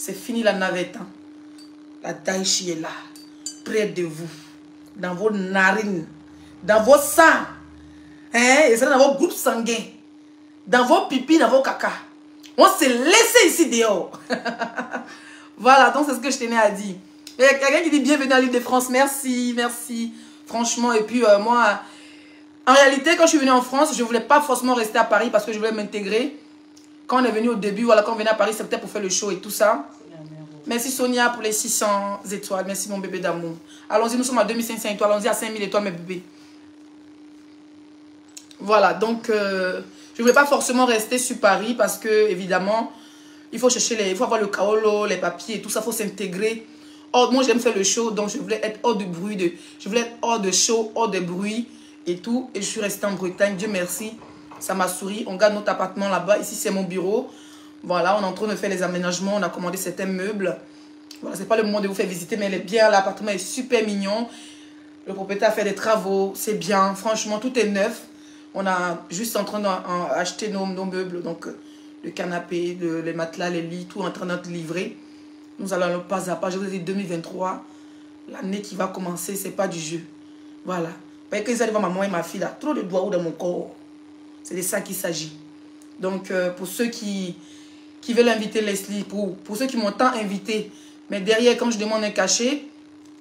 C'est fini la navette. Hein. La Daichi est là. Près de vous. Dans vos narines. Dans vos sangs. Hein? Et ça dans vos groupes sanguins. Dans vos pipis, dans vos caca. On s'est laissé ici dehors. Voilà, donc c'est ce que je tenais à dire. Il y a quelqu'un qui dit bienvenue à l'île de France. Merci, merci. Franchement, et puis moi, en réalité, quand je suis venue en France, je ne voulais pas forcément rester à Paris parce que je voulais m'intégrer. Quand on est venu au début, voilà, quand on venait à Paris, c'était pour faire le show et tout ça. Merci Sonia pour les 600 étoiles. Merci mon bébé d'amour. Allons-y, nous sommes à 2500 étoiles. Allons-y à 5000 étoiles, mes bébés. Voilà, donc je ne voulais pas forcément rester sur Paris parce que, évidemment, il faut chercher il faut avoir le kaolo, les papiers et tout ça, il faut s'intégrer. Or, moi, j'aime faire le show, donc je voulais être hors de bruit, je voulais être hors de show, hors de bruit et tout. Et je suis restée en Bretagne, Dieu merci, ça m'a souri. On garde notre appartement là-bas, ici c'est mon bureau. Voilà, on est en train de faire les aménagements, on a commandé certains meubles. Voilà, c'est pas le moment de vous faire visiter, mais il est bien, l'appartement est super mignon. Le propriétaire a fait des travaux, c'est bien, franchement, tout est neuf. On a juste en train d'acheter nos meubles, donc le canapé, les matelas, les lits, tout en train d'être livré. Nous allons pas à pas. Je vous ai dit 2023, l'année qui va commencer, c'est pas du jeu. Voilà. Vous voyez que ça devant maman et ma fille là, trop de doigts dans mon corps. C'est de ça qu'il s'agit. Donc pour ceux qui veulent inviter Leslie, pour ceux qui m'ont tant invité, mais derrière quand je demande un cachet,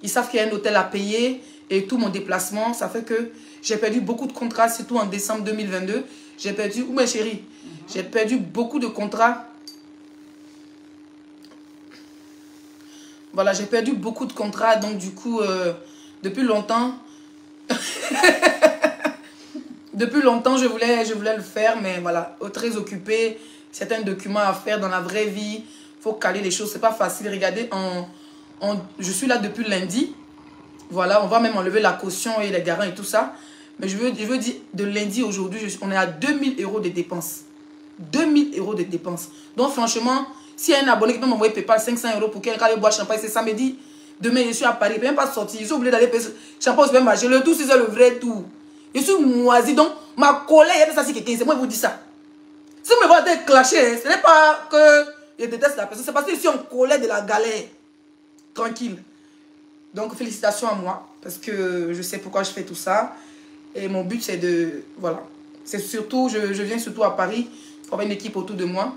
ils savent qu'il y a un hôtel à payer et tout mon déplacement, ça fait que j'ai perdu beaucoup de contrats, surtout en décembre 2022. J'ai perdu, où ma chérie, j'ai perdu beaucoup de contrats. Voilà, j'ai perdu beaucoup de contrats, donc du coup, depuis longtemps, depuis longtemps, je voulais le faire, mais voilà, très occupé, certains documents à faire dans la vraie vie, il faut caler les choses, c'est pas facile. Regardez, je suis là depuis lundi, voilà, on va même enlever la caution et les garants et tout ça, mais je veux dire, de lundi aujourd'hui, on est à 2000 € de dépenses, 2000 € de dépenses, donc franchement, s'il y a un abonné qui peut m'envoyer PayPal 500 € pour quelqu'un qui boit champagne, c'est samedi. Demain, je suis à Paris. Je ne peux même pas sortir. Je suis obligé d'aller payer champagne au supermarché. Le tout, c'est le vrai tout. Je suis moisi. Donc, ma colère, il y a ça, c'est quelqu'un. C'est moi qui vous dis ça. Si vous me voyez clasher, ce n'est pas que je déteste la personne. C'est parce que je suis en colère de la galère. Tranquille. Donc, félicitations à moi. Parce que je sais pourquoi je fais tout ça. Et mon but, c'est de... Voilà. C'est surtout, je viens surtout à Paris pour avoir une équipe autour de moi.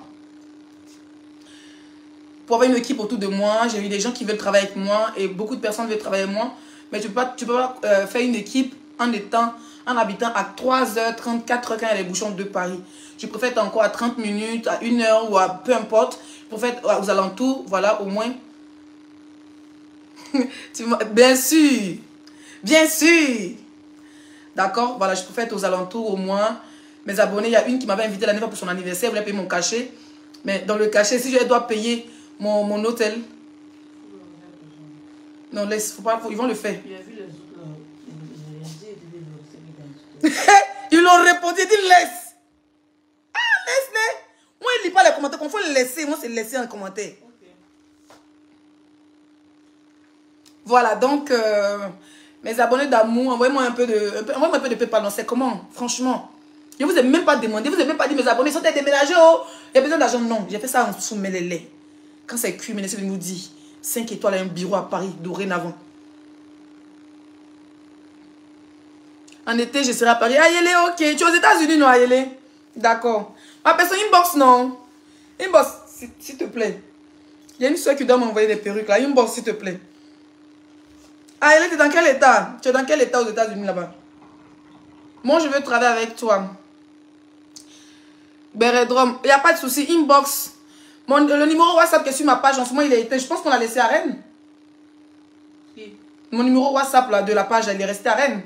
Pour avoir une équipe autour de moi, j'ai eu des gens qui veulent travailler avec moi et beaucoup de personnes veulent travailler avec moi. Mais tu peux pas faire une équipe en habitant à 3h30, 4h quand il y a les bouchons de Paris. Je préfère être encore à 30 minutes, à 1 heure ou à peu importe. Je préfère être aux alentours, voilà, au moins. Bien sûr, bien sûr. D'accord, voilà, je préfère être aux alentours au moins. Mes abonnés, il y a une qui m'avait invité l'année fois pour son anniversaire, elle voulait payer mon cachet. Mais dans le cachet, si je dois payer mon hôtel. Non, laisse, faut pas, ils vont le faire. Ils l'ont répondu, ils disent laisse. Ah, laisse-les. Moi, il ne lit pas les commentaires. Quand il faut le laisser, moi, c'est laisser un commentaire. Okay. Voilà, donc, mes abonnés d'amour, envoyez-moi un peu de PayPal. Non, c'est comment, franchement. Je ne vous ai même pas demandé, je ne vous ai même pas dit mes abonnés sont déménagés. Oh, il y a besoin d'argent. Non, j'ai fait ça en sous-mêlé. Quand c'est cuit, mais essayez de nous dire 5 étoiles à un bureau à Paris, dorénavant. En été, je serai à Paris. Ayele, ok. Tu es aux États-Unis, non, Ayele? D'accord. Ma personne, inbox, non? Inbox, s'il te plaît. Il y a une soeur qui doit m'envoyer des perruques, là. Inbox, s'il te plaît. Ayele, tu es dans quel état? Tu es dans quel état aux États-Unis, là-bas? Moi, je veux travailler avec toi. Beredrom, il n'y a pas de souci. Inbox. Le numéro WhatsApp qui est sur ma page, en ce moment, il est éteint. Je pense qu'on l'a laissé à Rennes. Oui. Mon numéro WhatsApp là, de la page, il est resté à Rennes.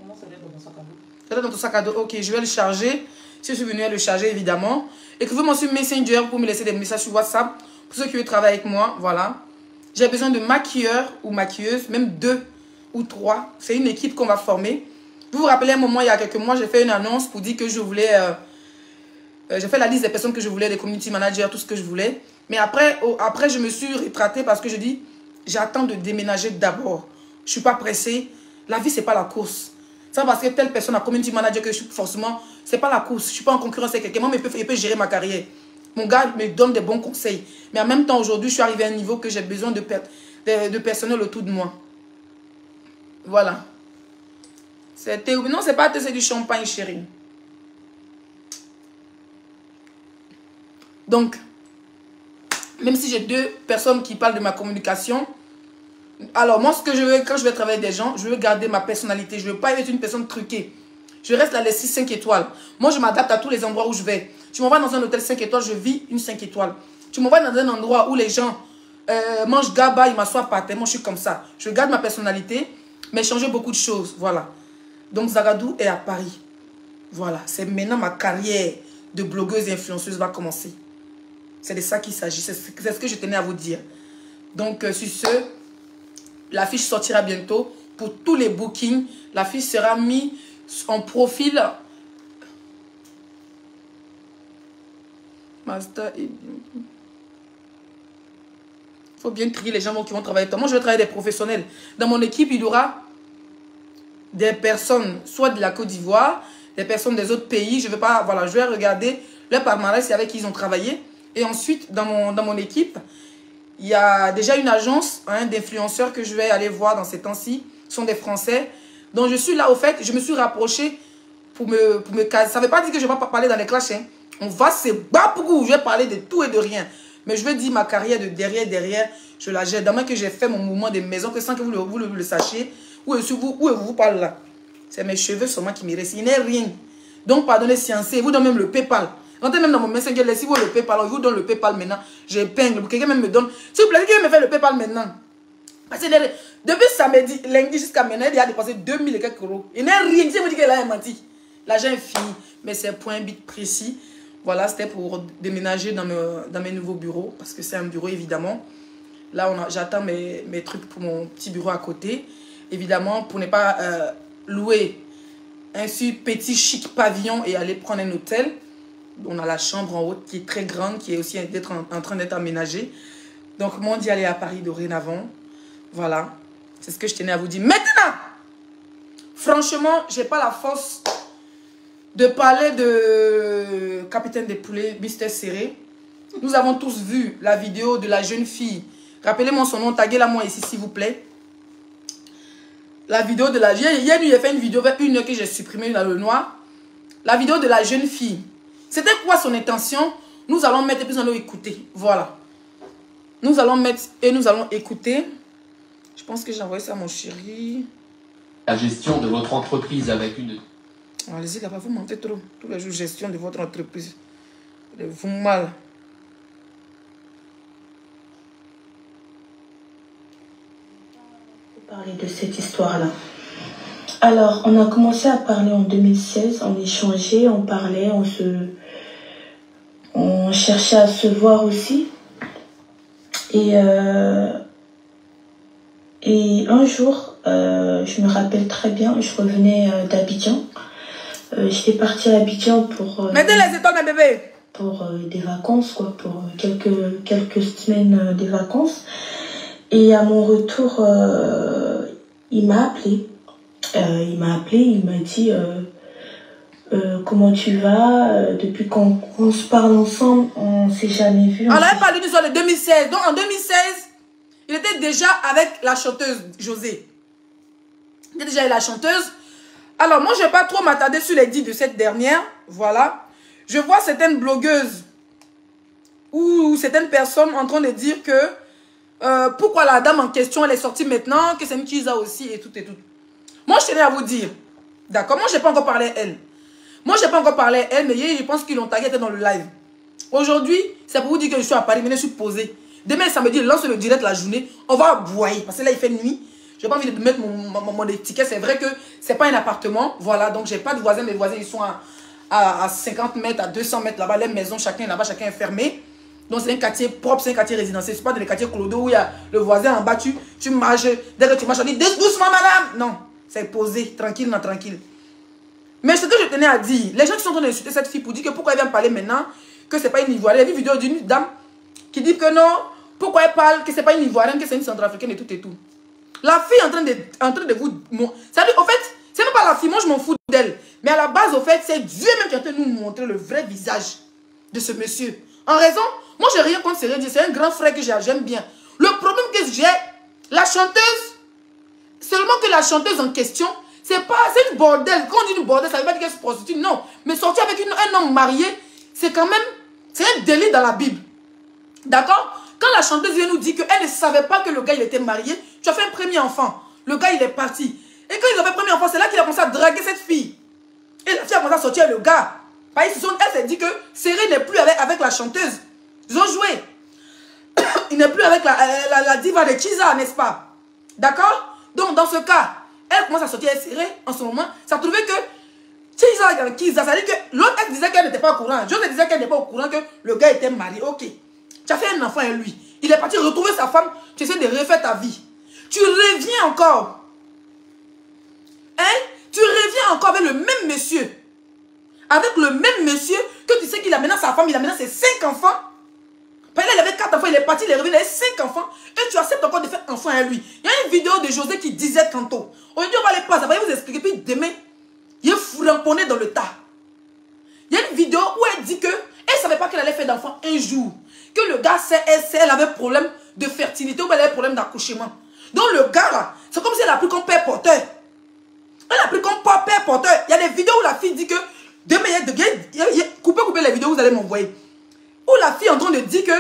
Non, ça doit être dans ton sac à dos. Ça doit être dans ton sac à dos. Ok, je vais le charger. Si je suis venu à le charger, évidemment. Écrivez-moi sur Messenger pour me laisser des messages sur WhatsApp. Pour ceux qui veulent travailler avec moi, voilà. J'ai besoin de maquilleurs ou maquilleuses, même 2 ou 3. C'est une équipe qu'on va former. Vous vous rappelez un moment, il y a quelques mois, j'ai fait une annonce pour dire que je voulais... j'ai fait la liste des personnes que je voulais, des community managers, tout ce que je voulais. Mais après je me suis rétractée parce que je dis, j'attends de déménager d'abord. Je ne suis pas pressée. La vie, ce n'est pas la course. Ça parce que telle personne a community manager que je suis forcément... Ce n'est pas la course. Je ne suis pas en concurrence avec quelqu'un. Moi, il peut gérer ma carrière. Mon gars me donne des bons conseils. Mais en même temps, aujourd'hui, je suis arrivé à un niveau que j'ai besoin de personnel autour de moi. Voilà. Non, c'est pas c'est du champagne, chérie. Donc, même si j'ai 2 personnes qui parlent de ma communication, alors moi, ce que je veux, quand je vais travailler avec des gens, je veux garder ma personnalité. Je ne veux pas être une personne truquée. Je reste là les 6-5 étoiles. Moi, je m'adapte à tous les endroits où je vais. Tu m'envoies dans un hôtel 5 étoiles, je vis une 5 étoiles. Tu m'envoies dans un endroit où les gens mangent gaba, ils m'assoient par terre. Moi, je suis comme ça. Je garde ma personnalité, mais changer beaucoup de choses. Voilà. Donc, Zagadou est à Paris. Voilà. C'est maintenant ma carrière de blogueuse et influenceuse va commencer. C'est de ça qu'il s'agit. C'est ce que je tenais à vous dire. Donc, sur ce, l'affiche sortira bientôt. Pour tous les bookings, l'affiche sera mise en profil. Master et... Il faut bien trier les gens qui vont travailler avec toi. Moi, je vais travailler des professionnels. Dans mon équipe, il y aura des personnes, soit de la Côte d'Ivoire, des personnes des autres pays. Je vais pas, voilà, je vais regarder leur palmarès et avec qui ils ont travaillé. Et ensuite, dans mon équipe, il y a déjà une agence d'influenceurs que je vais aller voir dans ces temps-ci. Ce sont des Français. Donc, je suis là, au fait, je me suis rapproché pour me caser. Ça ne veut pas dire que je ne vais pas parler dans les clashs. Hein. On va se battre beaucoup. Je vais parler de tout et de rien. Mais je vais dire ma carrière de derrière, je la gère. Demain que j'ai fait mon mouvement de maison, que sans que vous le sachiez, où vous parle là. C'est mes cheveux seulement qui me restent. Il n'est rien. Donc, pardonnez, sciencé. Vous donnez même le PayPal. Rentrez même dans mon Messenger, si vous le PayPal, on vous donne le PayPal maintenant. J'épingle. Quelqu'un même me donne. S'il vous plaît, quelqu'un me fait le PayPal maintenant. Parce que depuis samedi, lundi jusqu'à maintenant, il a dépensé 2000 et quelques euros. Il n'a rien. Si vous dites qu'il a menti. L'argent est fini. Mais c'est un point bit précis. Voilà, c'était pour déménager dans mes nouveaux bureaux. Parce que c'est un bureau, évidemment. Là, j'attends mes trucs pour mon petit bureau à côté. Évidemment, pour ne pas louer un petit chic pavillon et aller prendre un hôtel. On a la chambre en haut qui est très grande, qui est aussi en train d'être aménagée. Donc, moi, on dit aller à Paris dorénavant. Voilà. C'est ce que je tenais à vous dire. Maintenant, franchement, je n'ai pas la force de parler de Capitaine des Poulets, Mister Serré. Nous avons tous vu la vidéo de la jeune fille. Rappelez-moi son nom, taguez-la moi ici, s'il vous plaît. La vidéo de la... Hier, j'ai fait une vidéo vers 1 heure que j'ai supprimée dans le noir. La vidéo de la jeune fille. C'était quoi son intention? Nous allons mettre et puis nous allons écouter. Voilà. Nous allons mettre et nous allons écouter. Je pense que j'ai envoyé ça à mon chéri. La gestion de votre entreprise avec une... Allez-y là-bas, vous mentez trop. Tous les jours, gestion de votre entreprise. Vous mal. Parler de cette histoire-là. Alors, on a commencé à parler en 2016, on échangeait, on parlait, on cherchait à se voir aussi. Et un jour, je me rappelle très bien, je revenais d'Abidjan. J'étais partie à Abidjan pour... Mettez les étoiles, bébé. Pour des vacances, quoi, pour quelques semaines de vacances. Et à mon retour, il m'a appelé. Il m'a dit comment tu vas, depuis qu'on se parle ensemble, on s'est jamais vu. Alors, elle parle d'une histoire de 2016. Donc, en 2016, il était déjà avec la chanteuse José. Il était déjà avec la chanteuse. Alors, moi, je ne vais pas trop m'attarder sur les dits de cette dernière. Voilà. Je vois certaines blogueuses ou certaines personnes en train de dire que pourquoi la dame en question, elle est sortie maintenant, que c'est une Chiza aussi et tout et tout. Moi, je tenais à vous dire, d'accord, moi, je n'ai pas encore parlé à elle. Moi, je n'ai pas encore parlé à elle, mais hier, je pense qu'ils l'ont tagué dans le live. Aujourd'hui, c'est pour vous dire que je suis à Paris, mais je suis posée. Demain, samedi, lance le direct la journée, on va aboyer, parce que là, il fait nuit. Je n'ai pas envie de mettre mon étiquette. C'est vrai que ce n'est pas un appartement, voilà, donc je n'ai pas de voisins. Mes voisins, ils sont à 50 mètres, à 200 mètres là-bas, les maisons, chacun là-bas, chacun est fermé. Donc, c'est un quartier propre, c'est un quartier résidentiel. Ce n'est pas dans les quartiers Clodo où il y a le voisin en bas, tu marches, dès que tu marches, on dit doucement, madame. Non. C'est posé, tranquille, non, tranquille. Mais ce que je tenais à dire, les gens qui sont en train d'insulter cette fille pour dire que pourquoi elle vient parler maintenant, que c'est pas une Ivoirienne. Il y a une vidéo d'une dame qui dit que non, pourquoi elle parle, que c'est pas une Ivoirienne, que c'est une Centrafricaine et tout et tout. La fille est en train de vous... Ça dit, au fait, c'est même pas la fille, moi je m'en fous d'elle. Mais à la base, au fait, c'est Dieu même qui est en train de nous montrer le vrai visage de ce monsieur. En raison, moi j'ai rien contre Cyril Dié, c'est un grand frère que j'aime bien. Le problème que j'ai, la chanteuse, seulement que la chanteuse en question, c'est une bordel. Quand on dit une bordel, ça ne veut pas dire qu'elle se prostitue, non. Mais sortir avec un homme marié, c'est quand même, c'est un délit dans la Bible. D'accord? Quand la chanteuse vient nous dire qu'elle ne savait pas que le gars il était marié, tu as fait un premier enfant, le gars il est parti. Et quand ils ont fait un premier enfant, c'est là qu'il a commencé à draguer cette fille. Et la fille a commencé à sortir le gars. Elle s'est dit que Cyril n'est plus avec la chanteuse. Ils ont joué. Il n'est plus avec la diva de Chiza, n'est-ce pas? D'accord? Donc dans ce cas, elle commence à sortir Cyril en ce moment. Ça trouvait que Chiza, ça veut dire que l'autre elle disait qu'elle n'était pas au courant. José disait qu'elle n'était pas au courant que le gars était marié. Ok. Tu as fait un enfant et lui. Il est parti retrouver sa femme. Tu essaies de refaire ta vie. Tu reviens encore. Hein? Tu reviens encore avec le même monsieur. Avec le même monsieur que tu sais qu'il a maintenant sa femme, il a maintenant ses 5 enfants. Parce qu'il avait 4 enfants, il est parti, il est revenu, il avait 5 enfants. Et tu acceptes encore de faire enfant à lui. Il y a une vidéo de José qui disait tantôt. Aujourd'hui, on va aller passer, ça va vous expliquer. Puis demain, il est fouramponné dans le tas. Il y a une vidéo où elle dit que elle ne savait pas qu'elle allait faire d'enfant un jour. Que le gars, elle avait problème de fertilité ou elle avait problème d'accouchement. Donc le gars là, c'est comme si elle a pris comme père porteur. Elle a pris comme père porteur. Il y a des vidéos où la fille dit que demain, coupez les vidéos, vous allez m'envoyer. Où la fille est en train de dire que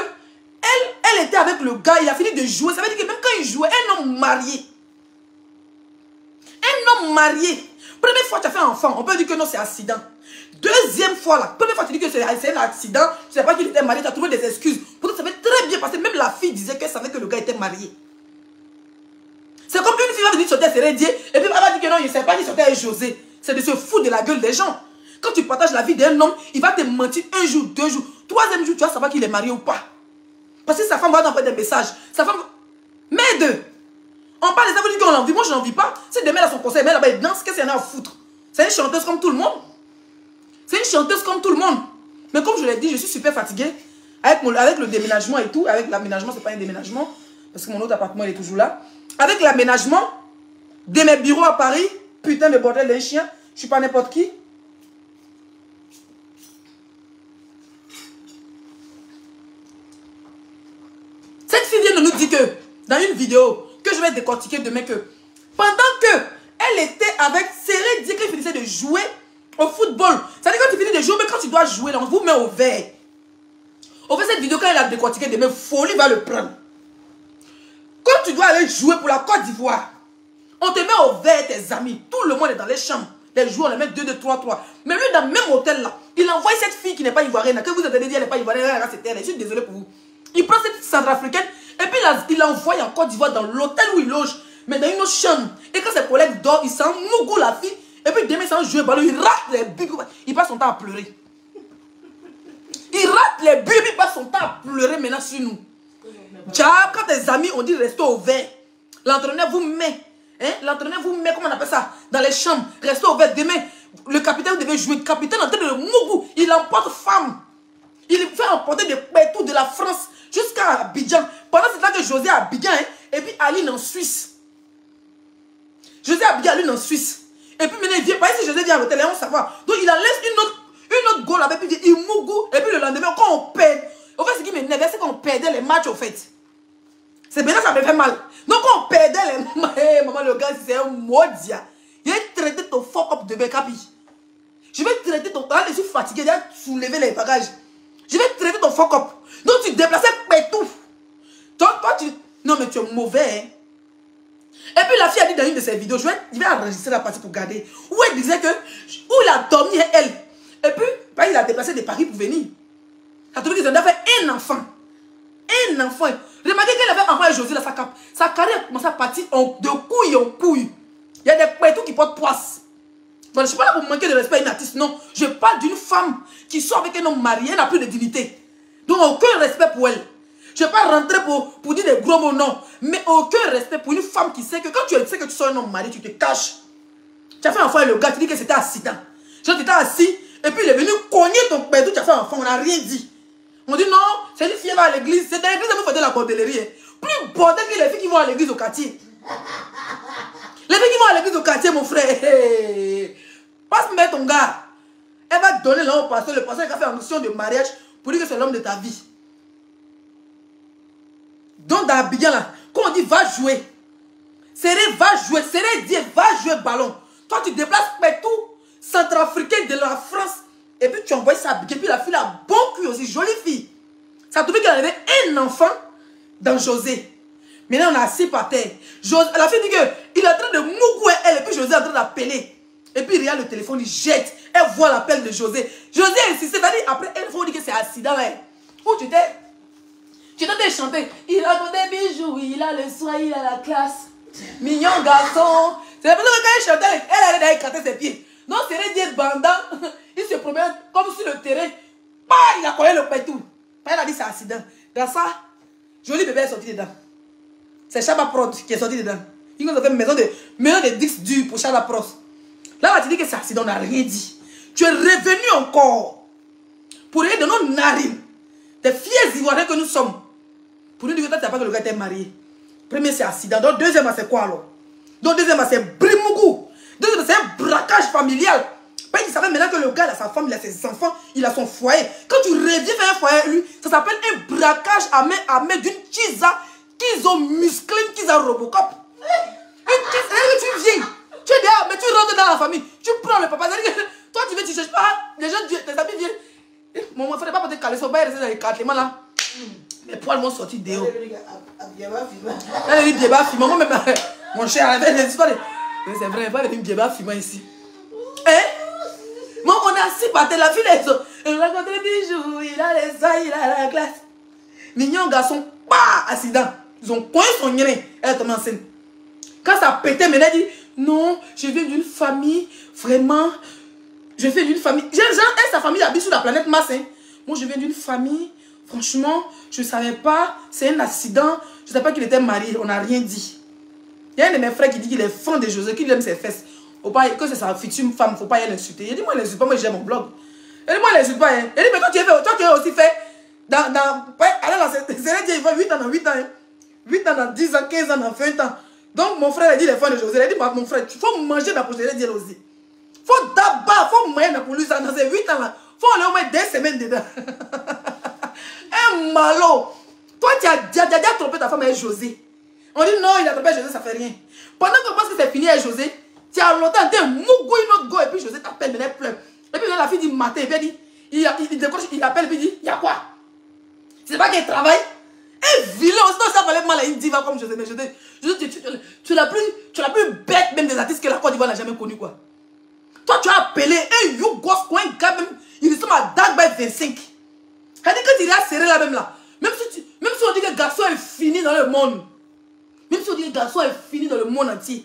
elle était avec le gars, il a fini de jouer. Ça veut dire que même quand il jouait, un homme marié. Un homme marié. Première fois, tu as fait un enfant, on peut dire que non, c'est accident. Deuxième fois, là, première fois, tu dis que c'est un accident, tu ne sais pas qu'il était marié, tu as trouvé des excuses. Pourtant, ça fait très bien passer. Même la fille disait qu'elle savait que le gars était marié. C'est comme une fille va venir sortir à Sérédier, et puis elle va dire que non, il ne sait pas qu'il sortait avec José. C'est de se foutre de la gueule des gens. Quand tu partages la vie d'un homme, il va te mentir un jour, 2 jours. 3e jour, tu vas savoir qu'il est marié ou pas. Parce que sa femme va t'envoyer des messages. Sa femme... Merde! On parle des amis qu'on l'envie. Moi, je n'envie pas. Si demain, elle a son conseil, mais là-bas, elle danse, qu'est-ce qu'elle a à foutre? C'est une chanteuse comme tout le monde. C'est une chanteuse comme tout le monde. Mais comme je l'ai dit, je suis super fatiguée. Avec le déménagement et tout. Avec l'aménagement, ce n'est pas un déménagement. Parce que mon autre appartement, il est toujours là. Avec l'aménagement de mes bureaux à Paris. Putain de bordel d'un chien. Je ne suis pas n'importe qui. Cette fille vient de nous dire que, dans une vidéo, que je vais décortiquer demain, que pendant que elle était avec Cyril Dié, qu'elle finissait de jouer au football. Ça veut dire quand tu finis de jouer, mais quand tu dois jouer, là, on vous met au vert. On fait cette vidéo, quand elle a décortiqué demain, Folie va le prendre. Quand tu dois aller jouer pour la Côte d'Ivoire, on te met au vert, tes amis. Tout le monde est dans les chambres. Les joueurs, on les met 2, 2, 3, 3. Mais lui, dans le même hôtel là, il envoie cette fille qui n'est pas ivoirienne. Que vous avez dit, elle n'est pas ivoirienne, je suis désolé pour vous. Il prend cette centrafricaine et puis il l'envoie en Côte d'Ivoire dans l'hôtel où il loge, mais dans une autre chambre. Et quand ses collègues dorment, il s'en mougou la fille. Et puis demain, il s'en joue ballon, il rate les buts. Il passe son temps à pleurer. Il rate les buts, il passe son temps à pleurer maintenant sur nous. Tiens, quand tes amis ont dit restez au vert, l'entraîneur vous met. Hein? L'entraîneur vous met, comment on appelle ça? Dans les chambres. Restez au vert. Demain, le capitaine, vous devez jouer. Le capitaine en train de mougou. Il emporte femme. Il fait emporter des partout de la France jusqu'à Abidjan. Pendant ce temps que José à Abidjan, hein, et puis Aline en Suisse. José à Abidjan, Aline en Suisse. Et puis maintenant il vient, pas si José vient à l'hôtel, on savoir. Donc il en laisse une autre goal avec, puis il mougou. Et puis le lendemain, quand on perd, en fait ce qui m'énerve, c'est qu'on perdait les matchs au fait. C'est bien ça me fait mal. Donc quand on perdait les matchs, hey, maman le gars, c'est un modia. Il a traité ton fuck up de Bekapi. Je vais traiter ton... Ah, je suis fatigué, j'ai soulevé les bagages. Je vais traiter ton fuck up. Donc tu déplaçais tout. Toi, tu... Non mais tu es mauvais. Hein? Et puis la fille a dit dans une de ses vidéos, je vais enregistrer la partie pour garder. Où elle disait que... Où il a dormi elle. Et puis, bah, il a déplacé de Paris pour venir. Ça te veut dire qu'ils ont fait un enfant. Un enfant. Remarquez qu'elle avait envoyé José dans sa carrière a commencé à partir de couille en couille. Il y a des pétous qui portent poisse. Bon, je ne suis pas là pour manquer de respect à une artiste, non. Je parle d'une femme qui sort avec un homme marié, elle n'a plus de dignité. Donc aucun respect pour elle. Je ne vais pas rentrer pour dire des gros mots, non. Mais aucun respect pour une femme qui sait que quand tu sais que tu sois un homme marié, tu te caches. Tu as fait un enfant et le gars, tu dis que c'était accident. Genre, tu étais assis, et puis il est venu cogner ton pétou, tu as fait un enfant, on n'a rien dit. On dit non, c'est une fille qui va à l'église. C'est dans l'église que vous faites de la bordellerie. Hein. Plus bordel que les filles qui vont à l'église au quartier. Les filles qui vont à l'église au quartier, mon frère. Passe-moi ton gars. Elle va donner là au pasteur. Le pasteur qui a fait en mission de mariage pour dire que c'est l'homme de ta vie. Donc dans Abidjan là, quand on dit va jouer, Séré va jouer, Séré dit va jouer ballon. Toi tu déplaces partout, centrafricain de la France, et puis tu envoies ça à Abidjan, et puis la fille a bon cul aussi, jolie fille. Ça a trouvé qu'elle avait un enfant dans José. Maintenant on a assis par terre. La fille dit qu'il est en train de mougouer elle, et puis José est en train d'appeler. Et puis il regarde le téléphone, il jette. Elle voit l'appel de José. José insiste, c'est-à-dire après, elle faut dire que c'est accident là. Où tu t'es chanté. Il a des bijoux, il a le soin, il a la classe. Mignon garçon. C'est la personne que quand elle chantait, elle allait d'aller écarter ses pieds. Non, c'est dire bandant. Il se promène comme sur le terrain. Bah, il a collé le pétou. Elle a dit c'est accident. Dans ça, joli bébé est sorti dedans. C'est Chaba Prod qui est sorti dedans. Il nous a fait une maison de disques durs pour Chaba Prod. Là, tu dis que c'est accident, on n'a rien dit. Tu es revenu encore pour aller de nos narines, des fiers ivoiriens que nous sommes, pour nous dire que tu n'as pas que le gars était marié. Premier, c'est accident. Donc, deuxième, c'est quoi alors? Donc, deuxième, c'est Brimougou. Deuxième, c'est un braquage familial. Il savait maintenant que le gars, il a sa femme, il a ses enfants, il a son foyer. Quand tu reviens faire un foyer, lui, ça s'appelle un braquage à main d'une chisa qu'ils ont musclé, qu'ils ont Robocop. Tu viens. Tu es dehors, mais tu rentres dans la famille. Tu prends le papa. Toi, tu ne cherches pas. Les gens, tes amis viennent. Mon frère, pas peut-être caler son bail, rester dans les cartes là. Mes poils m'ont sorti dehors. Elle est Bieba Fima. Moi, même, mon cher, c'est vrai, pas de Bieba Fima ici. Hein? Moi, on a assis par terre, la fille, elle a rencontré des bijoux, il a les soins, il a la glace. Mignon garçon, pas accident. Ils ont coincé son nez. Elle est tombée enceinte. Quand ça pétait, mais elle dit non, je viens d'une famille, vraiment. Je viens d'une famille. Jean et sa famille habitent sur la planète Mars. Hein. Moi, je viens d'une famille. Franchement, je ne savais pas. C'est un accident. Je ne savais pas qu'il était marié. On n'a rien dit. Il y a un de mes frères qui dit qu'il est fan de José, qu'il aime ses fesses. Que c'est sa future femme, il ne faut pas y l'insulter. Il dit moi, il n'insulte pas. Moi, j'ai mon blog. Il dit moi, il n'insulte pas. Hein. Il dit mais toi, tu as aussi fait. Il va 8 ans dans 8 ans. Hein. 8 ans dans 10 ans, 15 ans dans 20 ans. Donc, mon frère a dit il est fan de José. Il a dit mon frère, il faut manger dans la poche. Il a dit aussi. Il faut d'abord, il faut manger dans la poche. Dans ces 8 ans là, il faut aller au moins 2 semaines dedans. Un malo. Toi, tu as déjà trompé ta femme avec José. On dit non, il a trompé José, ça fait rien. Pendant que pense que c'est fini avec José, tu as longtemps été mougou une autre go et puis José t'appelle, mais elle pleure. Et puis la fille dit matin, et puis elle dit, il décroche, il appelle, et puis il dit, il y a quoi? C'est pas qu'elle travaille? Un vilain, sinon ça fallait mal à une diva comme José. Mais José, tu es la plus bête même des artistes que la Côte d'Ivoire n'a jamais connu quoi. Toi, tu as appelé un Yougos, quoi, un gars même, il ressemble à Dagby 25. C'est-à-dire que tu l'as serré là même là. Même si on dit que le garçon est fini dans le monde. Même si on dit que le garçon est fini dans le monde entier.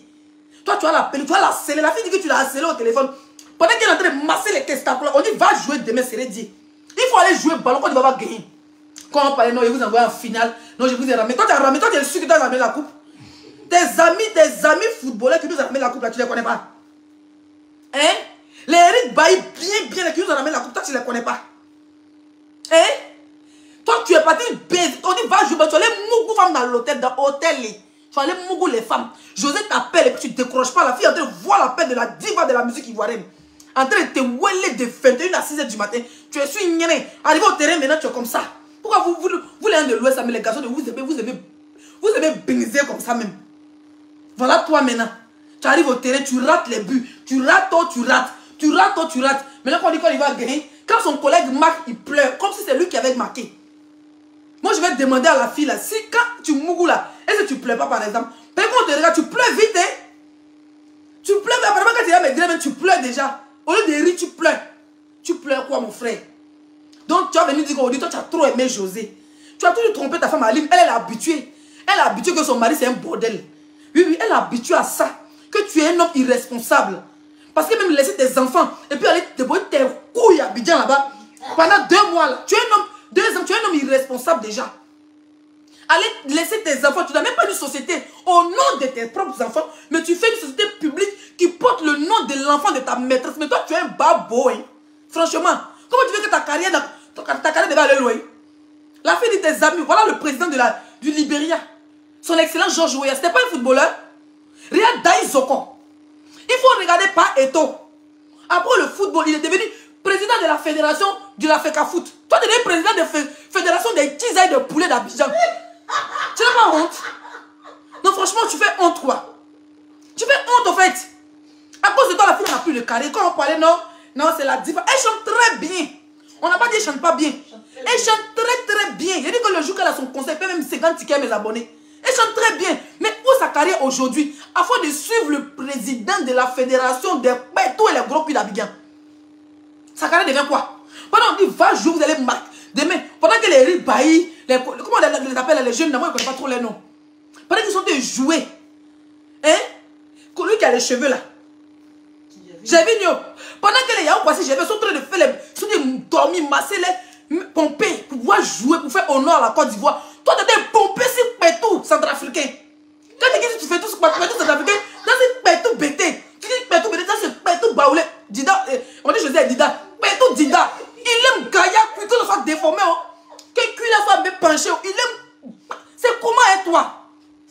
Toi, tu as l'appelé, tu as la scellé. La fille dit que tu l'as scellé au téléphone. Pendant qu'elle est en train de masser les testacoles, on dit va jouer demain, c'est dit. Il faut aller jouer ballon quand tu vas pas gagner. Quand on parlait, non, je vous envoie en finale. Non, je vous ai ramené. Toi, tu as ramené, toi, tu es sûr que tu as ramené la coupe. Tes amis footballeurs qui nous ont ramené la coupe, là, tu ne les connais pas. Hein? Les Eric Bailly, bien, qui nous ont ramené la coupe, toi, tu ne les connais pas. Hein? Toi, tu es parti baiser. On dit, va jouer, tu vas aller mougou femme dans l'hôtel, dans l'hôtel. Tu vas aller mougou les femmes. José t'appelle et puis tu ne décroches pas. La fille est en train de voir l'appel de la diva de la musique ivoirienne. En train de te ouéler de 21 à 6 h du matin. Tu es sur une gnaine. Arrivé au terrain, maintenant, tu es comme ça. Pourquoi vous les uns de l'Ouest, mais les garçons de vous aimez baiser comme ça même. Voilà toi maintenant. Tu arrives au terrain, tu rates les buts. Tu rates. Maintenant, quand il va gagner, quand son collègue marque, il pleure. Comme si c'est lui qui avait marqué. Moi, je vais demander à la fille là, si quand tu mougou là, est-ce que tu pleures pas par exemple? Mais quand on te regarde, tu pleures vite, hein? Tu pleures, mais apparemment quand tu es maigri, tu pleures déjà. Au lieu de rire, tu pleures. Tu pleures quoi, mon frère? Donc, tu as venu dire qu'aujourd'hui, toi, tu as trop aimé José. Tu as toujours trompé ta femme Aline. Elle est habituée. Elle est habituée que son mari, c'est un bordel. Oui, elle est habituée à ça. Que tu es un homme irresponsable. Parce que même laisser tes enfants, et puis aller te poser tes couilles à Abidjan là-bas, pendant 2 mois, là, tu es un homme. 2 ans, tu es un homme irresponsable déjà. Allez laisser tes enfants, tu n'as même pas une société au nom de tes propres enfants, mais tu fais une société publique qui porte le nom de l'enfant de ta maîtresse. Mais toi, tu es un babo. Hein. Franchement, comment tu veux que ta carrière devait aller loin? La fille de tes amis, voilà le président du Libéria. Son excellent George Weah, c'était pas un footballeur. Regarde Daï Zoko. Il faut regarder par Eto. Après le football, il est devenu président de la fédération de la FECA Foot. Toi, tu es président de fédération des tisailles de poulet d'Abidjan. Tu n'as pas honte? Non, franchement, tu fais honte, quoi. Tu fais honte, en fait. À cause de toi, la fille n'a plus le carré. Quand on parlait, non, c'est la diva. Elle chante très bien. On n'a pas dit qu'elle chante pas bien. Elle chante très bien. Il dit que le jour qu'elle a son concert, elle fait même 50 tickets à mes abonnés. Elle chante très bien. Mais où sa carrière aujourd'hui? Afin de suivre le président de la fédération des tous et les gros pays d'Abidjan. Sa carrière devient quoi? Pendant qu'on dit, va jouer, vous allez marquer. Demain, pendant que les ribaillis, comment on les appelle, les jeunes, moi, je ne connais pas trop les noms. Pendant qu'ils sont de jouer. Hein? Lui qui a les cheveux là. J'ai vu, pendant que les Yahoo passés, j'avais sont en train de faire les. Sont de dormir, masser les. Pomper, pour pouvoir jouer, pour faire honneur à la Côte d'Ivoire. Toi, tu étais pompé sur Pétou, centrafricain. Quand tu fais tout ce Pétou, centrafricain, dans ce Pétou bêté. Tu dis Pétou bêté, dans ce Pétou baoulé. Dida, on dit José Dida. Pétou Dida. Il aime Gaïa, puis que le soit déformé. Que cuit la soit bien penché. Il aime. C'est comment est toi?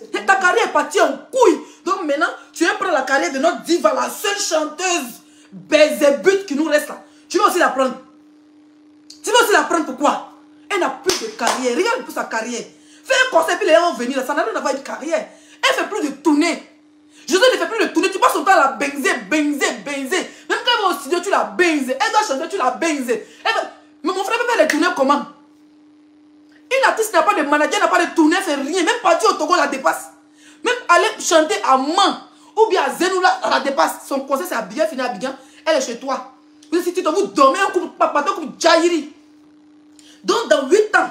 Et ta carrière est partie en couille. Donc maintenant, tu veux prendre la carrière de notre diva, la seule chanteuse Bézébut qui nous reste là. Tu veux aussi la prendre. Tu veux aussi la prendre pourquoi? Elle n'a plus de carrière. Regarde pour sa carrière. Fais un concert, puis les gens vont venir là. Ça n'a rien à voir avec une carrière. Elle fait plus de tournées. José ne fait plus de tournées. Tu passes son temps à la benzer. Même quand elle va au studio, tu la benzer. Elle doit chanter, tu la benzer. Mais mon frère peut faire les tournées comment? Une artiste n'a pas de manager, n'a pas de tournée, fait rien. Même partir au Togo la dépasse. Même aller chanter à Man ou bien à Zenoula, la dépasse. Son concert c'est à Abidjan, fini à Abidjan. Elle est chez toi. Vous si tu vous dormez un coup de papa, un coup de Jairi. Donc dans 8 ans,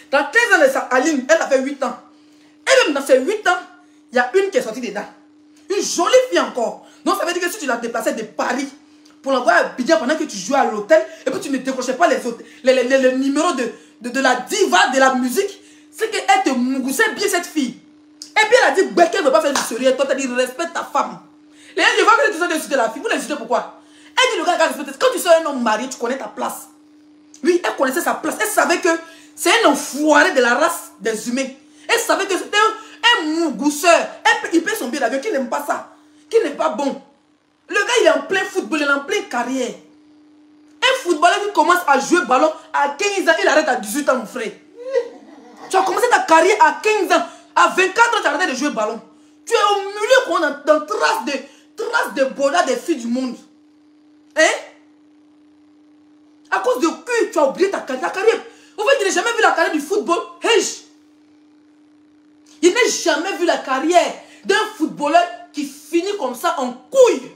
dans 15 ans de sa Aline, elle a fait 8 ans. Et même dans ces 8 ans, il y a une qui est sortie dedans. Une jolie fille encore. Donc ça veut dire que si tu l'as déplacée de Paris pour l'envoyer à Abidjan pendant que tu jouais à l'hôtel et puis tu ne décrochais pas les numéros de la diva de la musique, c'est qu'elle te mougoussait bien cette fille. Et puis elle a dit qu'elle ne veut pas faire du sérieux. Toi, tu as dit respecte ta femme. Les gens, je vois que tu as insulté la fille. Vous l'insultez pourquoi? Elle dit le gars, respecte. Quand tu sois un homme marié, tu connais ta place. Oui, elle connaissait sa place. Elle savait que c'est un enfoiré de la race des humains. Elle savait que c'était un mougousseur. Il paie son billet d'avion, qui n'aime pas ça. Qui n'est pas bon. Le gars, il est en plein football, il est en pleine carrière. Un footballeur qui commence à jouer ballon à 15 ans, il arrête à 18 ans, mon frère. Tu as commencé ta carrière à 15 ans. À 24 ans, tu as arrêté de jouer ballon. Tu es au milieu dans traces de bola des filles du monde. Hein? À cause de cul, tu as oublié ta carrière. En fait, il n'a jamais vu la carrière du football. Il n'a jamais vu la carrière d'un footballeur qui finit comme ça en couille.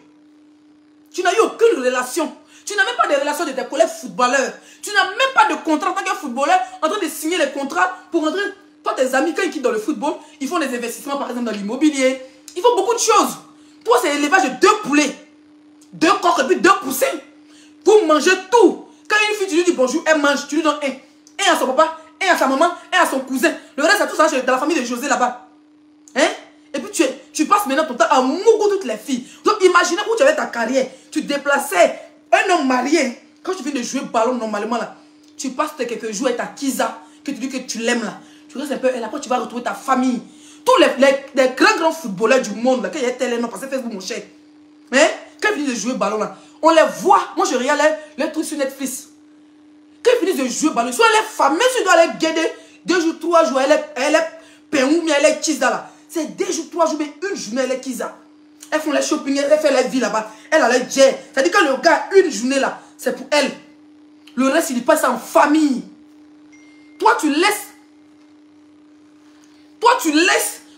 Tu n'as eu aucune relation. Tu n'as même pas de relation de tes collègues footballeurs. Tu n'as même pas de contrat en tant que footballeur en train de signer les contrats pour rentrer. Toi, tes amis, quand ils quittent dans le football, ils font des investissements, par exemple, dans l'immobilier. Ils font beaucoup de choses. Toi, c'est l'élevage de 2 poulets, 2 coqs et puis 2 poussins. Vous mangez tout. Quand une fille, tu lui dis bonjour, elle mange. Tu lui donnes un. Un à son papa, un à sa maman, un à son cousin. Le reste, c'est tout ça dans la famille de José là-bas. Hein? Et puis, tu passes maintenant ton temps à mougo toutes les filles. Donc, imaginez où tu avais ta carrière. Tu déplaçais un homme marié. Quand tu viens de jouer ballon normalement là, tu passes quelques jours avec ta Kiza, que tu dis que tu l'aimes là. Tu restes un peu, et après tu vas retrouver ta famille. Tous les grands footballeurs du monde, là, quand il y a tel nom, parce que Facebook, mon cher. Hein? Quand ils finissent de jouer ballon là, on les voit. Moi, je regarde les trucs sur Netflix. Quand ils finissent de jouer ballon, soit les femmes, même si tu dois aller guider 2 jours, 3 jours, elle est peou, mais elle est Kiza là. C'est 2 jours, 3 jours, mais une journée, elle est Kiza. Elles font les shopping, elles font les vies là-bas. Elle a les jet. C'est-à-dire que le gars, une journée là, c'est pour elle. Le reste, il passe en famille. Toi, tu laisses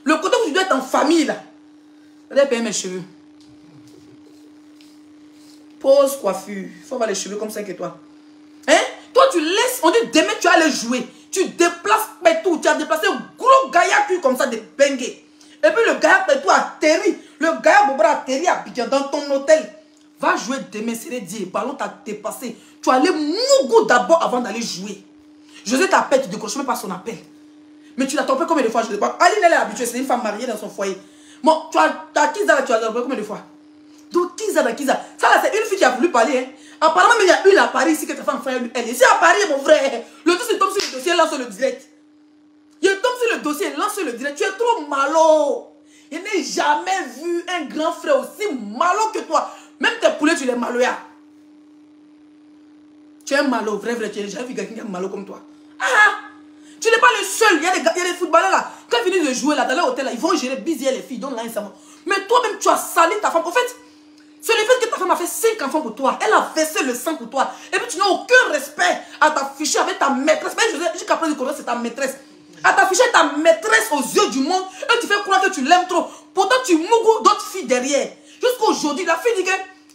le côté où tu dois être en famille là. Allez payer mes cheveux. Pose coiffure. Il faut avoir les cheveux comme ça que toi. Hein? Toi, tu laisses. On dit demain, tu vas aller jouer. Tu déplaces Pétou. Tu as déplacé un gros gaillard comme ça de bengue. Et puis le gaillard Pétou atterrit. Le gaillard Bobra atterrit à Abidjan dans ton hôtel. Va jouer demain, c'est les dire. Ballon t'a dépassé. Tu vas aller mougo d'abord avant d'aller jouer. José t'appelle, tu ne décroches même pas son appel. Mais tu l'as trompé combien de fois? Je ne sais pas. Aline, elle est habituée, c'est une femme mariée dans son foyer. Bon, tu as Kiza là, tu l'as trompé combien de fois? Donc Kiza dans Kiza. Ça là, c'est une fille qui a voulu parler. Hein. Apparemment, il y a une à Paris ici que ta femme frère elle est. Ici à Paris, mon frère. Le dossier tombe sur le dossier, lance le direct. Il tombe sur le dossier, lance le direct. Tu es trop malo. Je n'ai jamais vu un grand frère aussi malo que toi. Même tes poulets, tu les maloyas. Tu es un malo, vrai, tu as déjà vu quelqu'un qui est malo comme toi. Ah! Tu n'es pas le seul. Il y a des footballeurs là. Quand ils finissent de jouer là, dans leur hôtel là, ils vont gérer baiser les filles, donc là, ils savent. Mais toi-même, tu as sali ta femme. En fait, c'est le fait que ta femme a fait 5 enfants pour toi. Elle a versé le sang pour toi. Et puis tu n'as aucun respect à t'afficher avec ta maîtresse. Jusqu'à présent, c'est ta maîtresse. À t'afficher ta maîtresse aux yeux du monde. Et tu fais croire que tu l'aimes trop. Pourtant, tu mougou d'autres filles derrière. Jusqu'aujourd'hui, la fille dit que...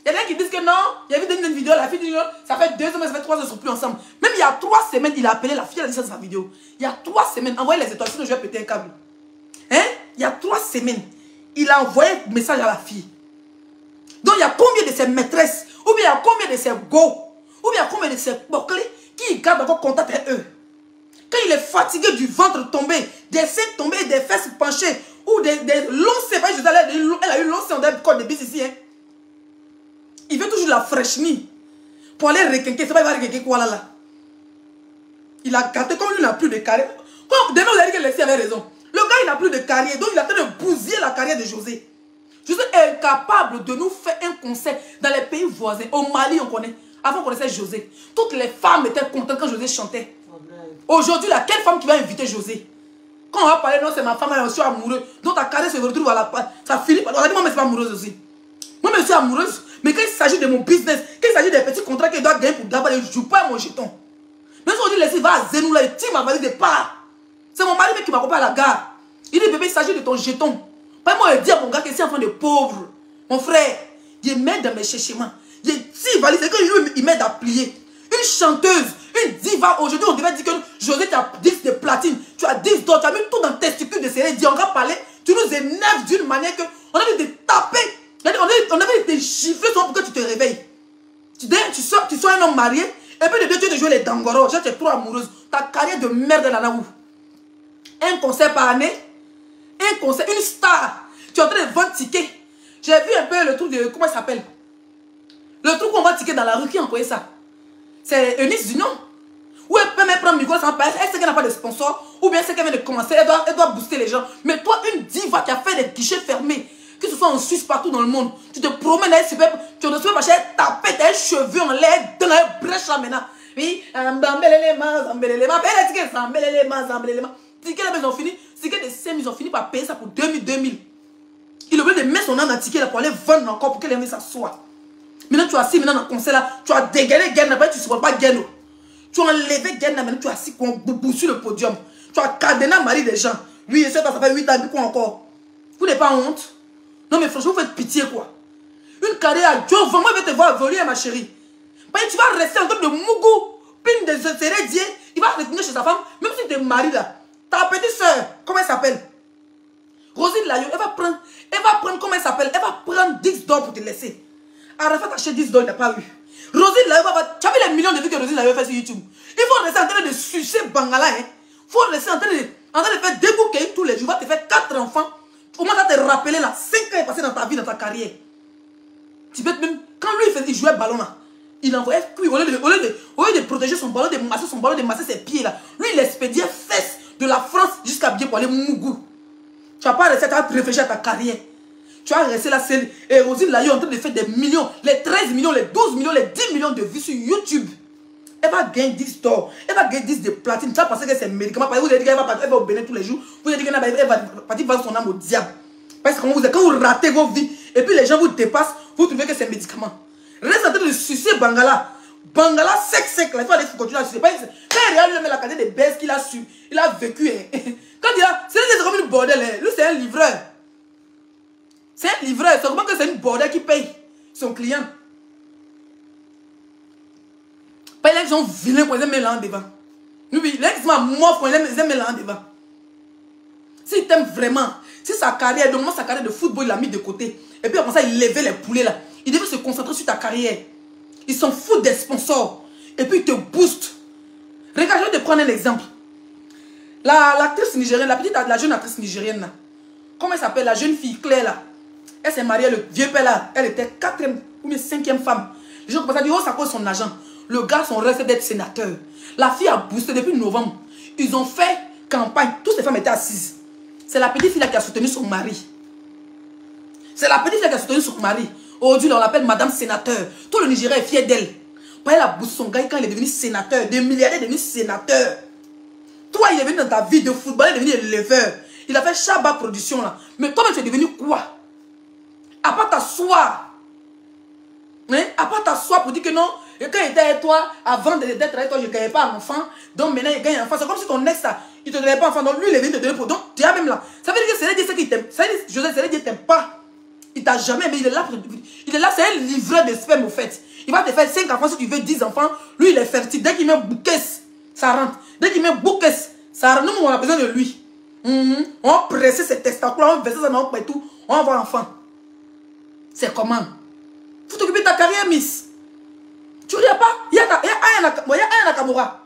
Il y a des gens qui disent que non, il y avait une vidéo, la fille dit que ça fait 2 ans, ça fait 3 ans, ils ne sont plus ensemble. Même il y a 3 semaines, il a appelé la fille, elle a dit ça dans sa vidéo. Il y a 3 semaines, envoyez les étoiles, sinon je vais péter un câble. Hein? Il y a 3 semaines, il a envoyé un message à la fille. Donc il y a combien de ses maîtresses, ou bien il y a combien de ses go, ou bien il y a combien de ses bouclés qui gardent encore contact avec eux. Quand il est fatigué du ventre tombé, des seins tombés, des fesses penchées, ou des longs seins, elle a eu long seins, on a eu corps de bis ici, hein. Il veut toujours la fraîchir pour aller requinquer. C'est pas il va requinquer quoi là. Il a gâté comme lui, il n'a plus de carrière. Demain, vous allez dire que Lexi avait raison. Le gars, il n'a plus de carrière. Donc, il a en train de bousiller la carrière de José. José est incapable de nous faire un concert dans les pays voisins. Au Mali, on connaît. Avant, on connaissait José. Toutes les femmes étaient contentes quand José chantait. Aujourd'hui, quelle femme qui va inviter José? Quand on va parler, non, c'est ma femme, je suis amoureux. Donc, ta carrière se retrouve à la part. Ça finit par. On a dit, moi, mais c'est pas amoureuse aussi. Moi, je suis amoureuse. Mais quand il s'agit de mon business, quand il s'agit des petits contrats qu'il doit gagner pour d'abord, je ne joue pas à mon jeton. Mais si on dit, laissez, va à Zenou là, il tire ma valise de part. C'est mon mari qui m'accompagne à la gare. Il dit, bébé, il s'agit de ton jeton. Pas moi, il dit à mon gars que c'est un enfant de pauvre. Mon frère, il m'aide dans mes cherchements. Il tire valise, et quand il m'aide à plier. Une chanteuse, une diva. Aujourd'hui, on devait dire que José, tu as 10 de platine, tu as 10 d'or, tu as mis tout dans le testicule de serré. On va parler, tu nous énerves d'une manière que on a envie de taper. On avait été giflé pour que tu te réveilles. Tu sois un homme marié, et puis de deux, tu te joues les dangoros. Tu es trop amoureuse. Ta carrière de merde là là où? Un concert par année, un concert, une star. Tu es en train de vendre tickets. J'ai vu un peu le truc de. Comment il s'appelle? Le truc où on vend tickets dans la rue, qui a envoyé ça? C'est Eunice Zunion. Ou elle peut même prendre micro sans payer. Elle sait qu'elle n'a pas de sponsor. Ou bien elle sait qu'elle vient de commencer. Elle doit booster les gens. Mais toi, une diva qui a fait des guichets fermés, que ce soit en Suisse, partout dans le monde, tu te promènes avec super, tu ne sais pas taper tes cheveux en l'air, dans la brèche là maintenant. Oui, ticket là, ils ont fini, ticket de 5 ils ont fini par payer ça pour 2000. Il a oublié de mettre son âme dans le ticket là pour aller vendre encore pour que les gens s'assoient. Maintenant, tu as assis maintenant dans le concert là, tu as dégainé Gaine là, tu ne supportes pas Gaine. Tu as enlevé Gaine là, maintenant tu as assis sur le podium. Tu as cadené Marie des gens. Lui, ça fait 8 ans, quoi encore. Vous n'avez pas honte? Non mais franchement, vous faites pitié quoi. Une carrière à Dieu, vraiment, il va te voir évoluer ma chérie. Parce que tu vas rester en train de mougou, pine de serré, il va retourner chez sa femme, même si tu es marié là. Ta petite soeur, comment elle s'appelle? Rosine Layo, elle va prendre, comment elle s'appelle? Elle va prendre 10 dollars pour te laisser. Arafat acheter 10 dollars, il n'a pas eu. Rosine Layo tu as vu les millions de vues que Rosine Layo fait sur YouTube? Il faut rester en train de sucer Bangala, hein. Il faut rester en train de faire débouquer tous les jours. Tu vas te faire 4 enfants. Au moins, tu vas te rappeler là, 5 ans est passé dans ta vie, dans ta carrière. Tu peux même, quand lui il jouait ballon là, il envoyait, au lieu de protéger son ballon, de masser ses pieds là, lui il expédiait fesses de la France jusqu'à bien pour aller mougou. Tu vas pas rester, tu vas réfléchir à ta carrière. Tu vas rester là, et Rosine Layo en train de faire des millions, les 13 millions, les 12 millions, les 10 millions de vues sur YouTube. Elle va gagner 10 d'or, elle va gagner 10 de platine. Tu vas penser que c'est un médicament. Vous avez dit qu'elle va au Bénin tous les jours. Vous avez dit qu'elle va partir vendre son âme au diable. Parce que quand vous ratez vos vies, et puis les gens vous dépassent, vous trouvez que c'est un médicament. Reste en train de sucer Bangala. Bangala sec là, il faut aller continuer à sucer. Quand il regarde lui-même la quantité de baisse qu'il a su, il a vécu. Quand il a, c'est comme une bordel. Lui c'est un livreur. C'est un livreur. C'est comment que c'est une bordel qui paye son client. Les gens vilains pour les mettre là en devant. Oui, les gens morts pour les mettre là en devant. S'il t'aime vraiment, si sa carrière, donc sa carrière de football, il l'a mis de côté. Et puis après ça, il levait les poulets là. Il devait se concentrer sur ta carrière. Ils s'en foutent des sponsors. Et puis il te booste. Regarde, je vais te prendre un exemple. L'actrice nigérienne, la jeune actrice nigérienne là. Comment elle s'appelle, la jeune fille Claire là. Elle s'est mariée, le vieux père là. Elle était 4e ou 5e femme. Les gens commencent à dire, oh, ça cause son agent. Le gars sont restés d'être sénateur. La fille a boosté depuis novembre. Ils ont fait campagne. Toutes ces femmes étaient assises. C'est la petite fille là qui a soutenu son mari. C'est la petite fille qui a soutenu son mari. Aujourd'hui, on l'appelle Madame Sénateur. Tout le Nigeria est fier d'elle. il a bossé son gars quand il est devenu sénateur. Des milliardaires devenu sénateur. Toi, il est venu dans ta vie de football, il est devenu éleveur. Il a fait Chaba Production là. Mais toi, tu es devenu quoi? À part t'asseoir. Hein? À part t'asseoir pour dire que non. Et quand il était avec toi, avant d'être avec toi, je ne gagnais pas un enfant. Donc maintenant, il gagne un enfant. C'est comme si ton ex, là, il ne te donnait pas un enfant. Donc lui, il est venu te donner pour. Donc tu as même là. Ça veut dire que c'est Dieu qui t'aime. Ça veut dire que José, c'est Dieu qui t'aime pas. Il t'a jamais aimé. Il est là, c'est un livreur de sperme au fait. Il va te faire 5 enfants si tu veux 10 enfants. Lui, il est fertile. Dès qu'il met bouquet, ça rentre. Dès qu'il met bouquet, ça rentre. Nous, on a besoin de lui. On va presser ses testacules, on va verser ça dans le tout. On va avoir enfant. C'est comment? Il faut t'occuper de ta carrière, Miss. Tu ne regardes pas? Il y a un Nakamura.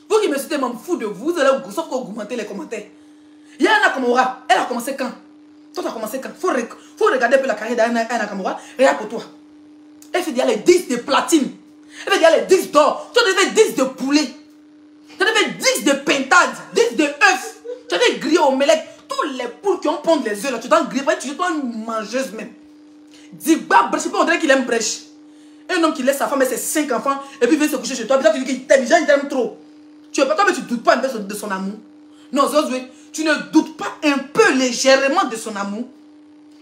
Vous qui me citez, m'en fous de vous. Vous allez sauf augmenter les commentaires. Il y a un Nakamura. Elle a commencé quand? Toi, tu as commencé quand? Faut regarder un peu la carrière d'Anna Nakamura. Regarde pour toi. Elle fait déjà les 10 de platine. Elle fait déjà les 10 d'or. Tu as fait 10 de poulet. Tu as fait 10 de pintade. 10 de œufs. Tu as fait griller au omelette. Tous les poules qui ont pondre les œufs là. Tu t'en grilles. Tu es une mangeuse même. Dis-bah, je sais pas, on dirait qu'il aime brèche. Un homme qui laisse sa femme et ses 5 enfants et puis vient se coucher chez toi. Puis tu dis qu'il t'aime. Déjà, il t'aime trop. Tu veux pas, toi, mais tu doutes pas un peu de son amour. Non, Zoé, tu ne doutes pas un peu légèrement de son amour.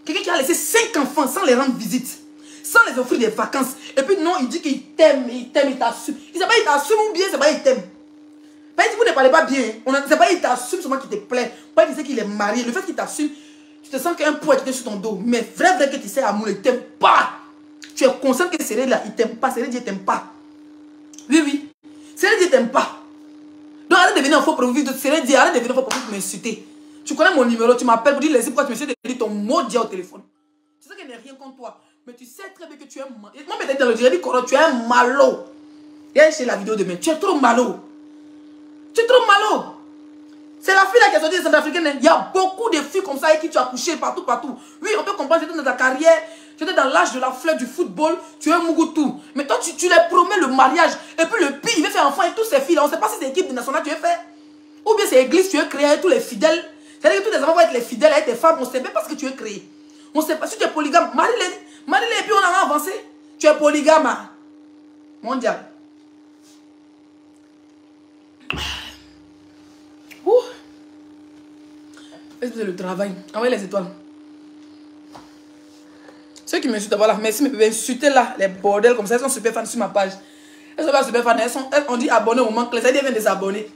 Quelqu'un qui a laissé 5 enfants sans les rendre visite, sans les offrir des vacances. Et puis non, il dit qu'il t'aime, il t'assume. Il sait pas, il t'assume ou bien, c'est pas, il t'aime. Pas dit, vous ne parlez pas bien. C'est pas, il t'assume seulement qu'il te plaît. Pas qu'il sait qu'il est marié. Le fait qu'il t'assume, tu te sens qu'un poids est sur ton dos. Mais vrai que tu sais, amour, il t'aime pas. Tu es conscient que Céline là, il t'aime pas. Céline Dieu t'aime pas. Oui, oui. Céline Dieu t'aime pas. Donc arrête de venir en faux profil de Céline Dieu. Arrête de venir en faux profil pour m'insulter. Tu connais mon numéro, tu m'appelles pour dire laissez pourquoi tu me dis ton mot dit au téléphone. Tu sais qu'il n'y a rien contre toi. Mais tu sais très bien que tu es mal. Moi, peut-être dans le direct, tu es un malo. Viens chez la vidéo demain. Tu es trop malo. Tu es trop malo. C'est la fille là qui est sortie des Centrafricaines. Il y a beaucoup de filles comme ça avec qui tu as couché partout, partout. Oui, on peut comprendre, c'était dans ta carrière. Tu étais dans l'âge de la fleur du football. Tu es un Mougoutou. Mais toi, tu les promets le mariage. Et puis le pire, il veut faire enfant avec tous ces filles là. On ne sait pas si c'est équipe nationale tu veux faire. Ou bien c'est église, tu veux créer avec tous les fidèles. C'est-à-dire que tous les enfants vont être les fidèles avec tes femmes. On ne sait même pas ce que tu veux créer. On ne sait pas si tu es polygame. Marie-les, et puis on a avancé. Tu es polygame. Mon diable. Ouh. Faites le travail. Envoyez les étoiles. Ceux qui m'insultent, voilà, merci, mais peuvent insulter là, les bordels comme ça, ils sont super fans sur ma page. Elles sont pas super fans, on dit abonner au moment clé, ça dit viennent des abonnés.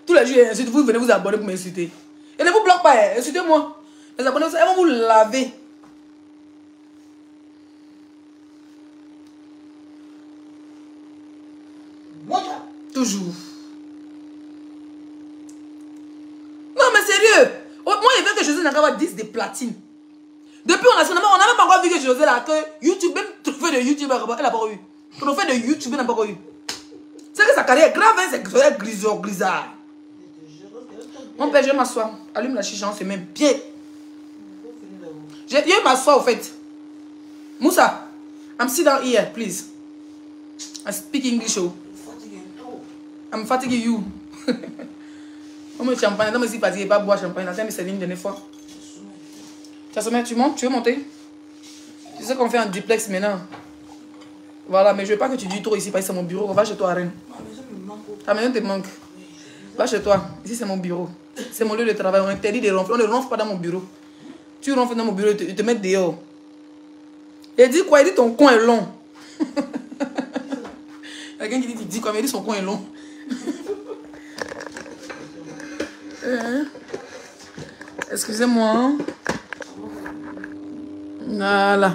Tous les jours, vous venez vous abonner pour m'insulter. Et ne vous bloquez pas, insultez-moi. Les abonnés, elles vont vous laver. Toujours. Non, mais sérieux. Moi, il veut que José n'a qu'à 10 de platine. Depuis, on n'a même pas encore vu que José là, que YouTube, même trophée de YouTube, elle n'a pas eu. Trophée de YouTube, elle n'a pas eu. C'est que sa carrière est grave, hein, c'est grisard. Mon père, je vais m'asseoir. Allume la chicha, on se met bien. Je vais m'asseoir au fait. Moussa, I'm sit down here, please. I speak English. I'm fatiguing you. Comment champagne? Non, mais si fatigué, pas boire champagne. Attends, mais c'est une dernière fois. Tu montes? Tu veux monter? Tu sais qu'on fait un duplex maintenant. Voilà, mais je veux pas que tu dis trop ici, parce que c'est mon bureau. Va chez toi, Reine. Ta maison te manque. Va chez toi. Ici, c'est mon bureau. C'est mon lieu de travail. On interdit de ronfler. On ne ronfle pas dans mon bureau. Tu ronfles dans mon bureau, ils te mettent dehors. Il dit quoi? Il dit ton coin est long. Quelqu'un qui dit quoi? Mais il dit son coin est long. Excusez-moi. Voilà.